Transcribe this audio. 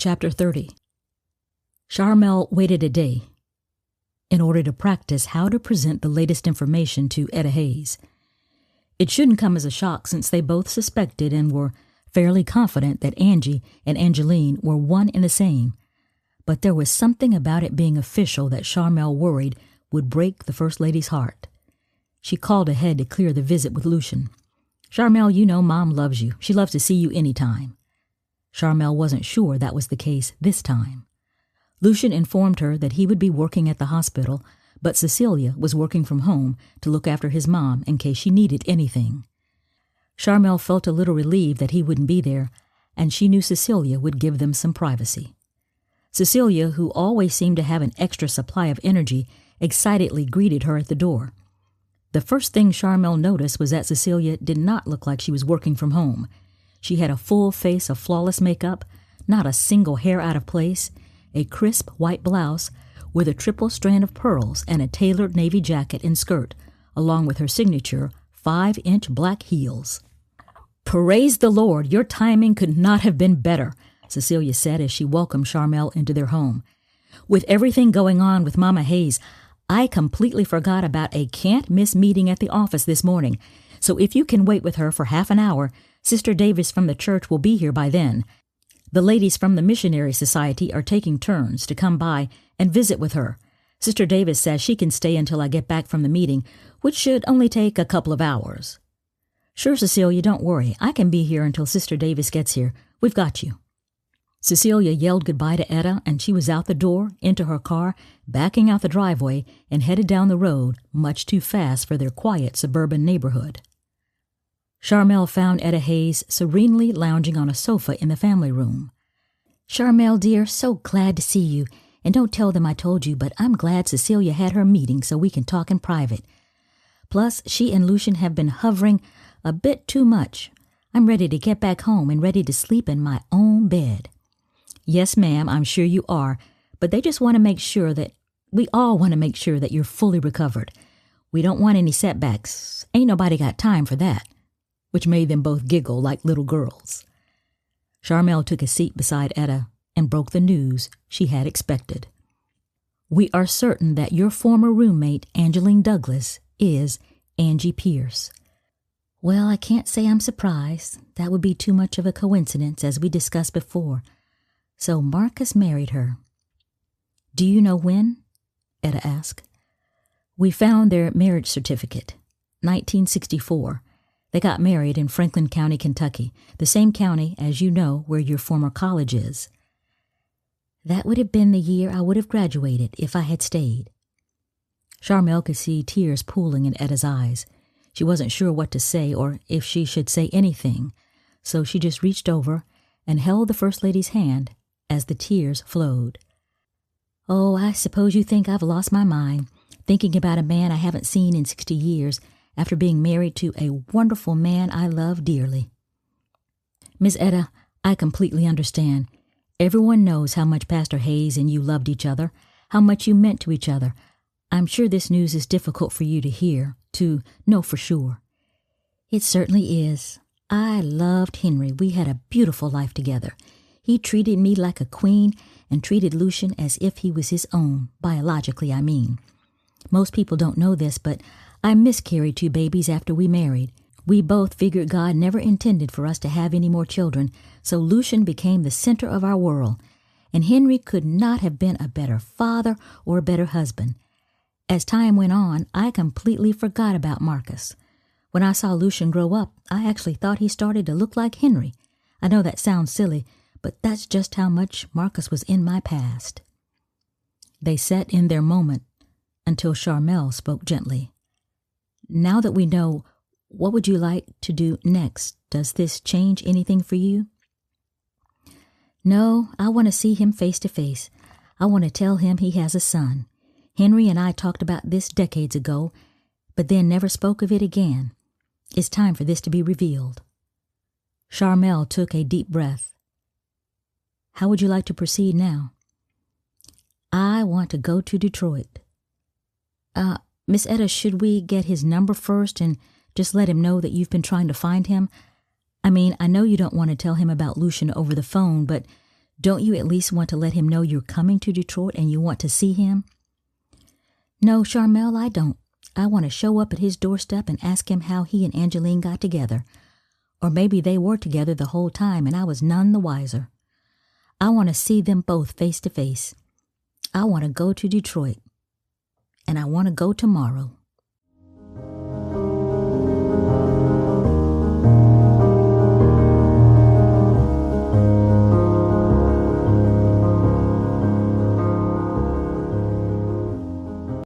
Chapter 30. Sharmelle waited a day in order to practice how to present the latest information to Etta Hayes. It shouldn't come as a shock since they both suspected and were fairly confident that Angie and Angeline were one and the same. But there was something about it being official that Sharmelle worried would break the First Lady's heart. She called ahead to clear the visit with Lucian. "Sharmelle, you know Mom loves you. She loves to see you any time." Sharmelle wasn't sure that was the case this time. Lucian informed her that he would be working at the hospital, but Cecilia was working from home to look after his mom in case she needed anything. Sharmelle felt a little relieved that he wouldn't be there, and she knew Cecilia would give them some privacy. Cecilia, who always seemed to have an extra supply of energy, excitedly greeted her at the door. The first thing Sharmelle noticed was that Cecilia did not look like she was working from home. She had a full face of flawless makeup, not a single hair out of place, a crisp white blouse with a triple strand of pearls, and a tailored navy jacket and skirt, along with her signature 5-inch black heels. "Praise the Lord, your timing could not have been better," Cecilia said as she welcomed Sharmelle into their home. "With everything going on with Mama Hayes, I completely forgot about a can't-miss meeting at the office this morning, so if you can wait with her for half an hour, Sister Davis from the church will be here by then. The ladies from the Missionary Society are taking turns to come by and visit with her. Sister Davis says she can stay until I get back from the meeting, which should only take a couple of hours." "Sure, Cecilia, don't worry. I can be here until Sister Davis gets here. We've got you." Cecilia yelled goodbye to Etta, and she was out the door, into her car, backing out the driveway, and headed down the road, much too fast for their quiet suburban neighborhood. Sharmelle found Etta Hayes serenely lounging on a sofa in the family room. "Sharmelle, dear, so glad to see you. And don't tell them I told you, but I'm glad Cecilia had her meeting so we can talk in private. Plus, she and Lucian have been hovering a bit too much. I'm ready to get back home and ready to sleep in my own bed." "Yes, ma'am, I'm sure you are, but they just want to make sure that we all want to make sure that you're fully recovered. We don't want any setbacks. Ain't nobody got time for that," which made them both giggle like little girls. Sharmelle took a seat beside Etta and broke the news she had expected. "We are certain that your former roommate, Angeline Douglas, is Angie Pierce." "Well, I can't say I'm surprised. That would be too much of a coincidence, as we discussed before. So Marcus married her." "Do you know when?" Etta asked. "We found their marriage certificate, 1964. They got married in Franklin County, Kentucky, the same county, as you know, where your former college is." "That would have been the year I would have graduated if I had stayed." Sharmelle could see tears pooling in Etta's eyes. She wasn't sure what to say or if she should say anything, so she just reached over and held the First Lady's hand as the tears flowed. "Oh, I suppose you think I've lost my mind, thinking about a man I haven't seen in 60 years, after being married to a wonderful man I love dearly." "Miss Etta, I completely understand. Everyone knows how much Pastor Hayes and you loved each other, how much you meant to each other. I'm sure this news is difficult for you to hear, to know for sure." "It certainly is. I loved Henry. We had a beautiful life together. He treated me like a queen and treated Lucian as if he was his own, biologically, I mean. Most people don't know this, but I miscarried 2 babies after we married. We both figured God never intended for us to have any more children, so Lucian became the center of our world, and Henry could not have been a better father or a better husband. As time went on, I completely forgot about Marcus. When I saw Lucian grow up, I actually thought he started to look like Henry. I know that sounds silly, but that's just how much Marcus was in my past." They sat in their moment until Sharmelle spoke gently. "Now that we know, what would you like to do next? Does this change anything for you?" "No, I want to see him face to face. I want to tell him he has a son. Henry and I talked about this decades ago, but then never spoke of it again. It's time for this to be revealed." Sharmelle took a deep breath. "How would you like to proceed now?" "I want to go to Detroit." Miss Etta, should we get his number first and just let him know that you've been trying to find him? I mean, I know you don't want to tell him about Lucian over the phone, but Don't you at least want to let him know you're coming to Detroit and you want to see him? No, Sharmelle, I don't. I want to show up at his doorstep and ask him how he and Angeline got together. Or maybe they were together the whole time and I was none the wiser. I want to see them both face to face. I want to go to Detroit. And I want to go tomorrow.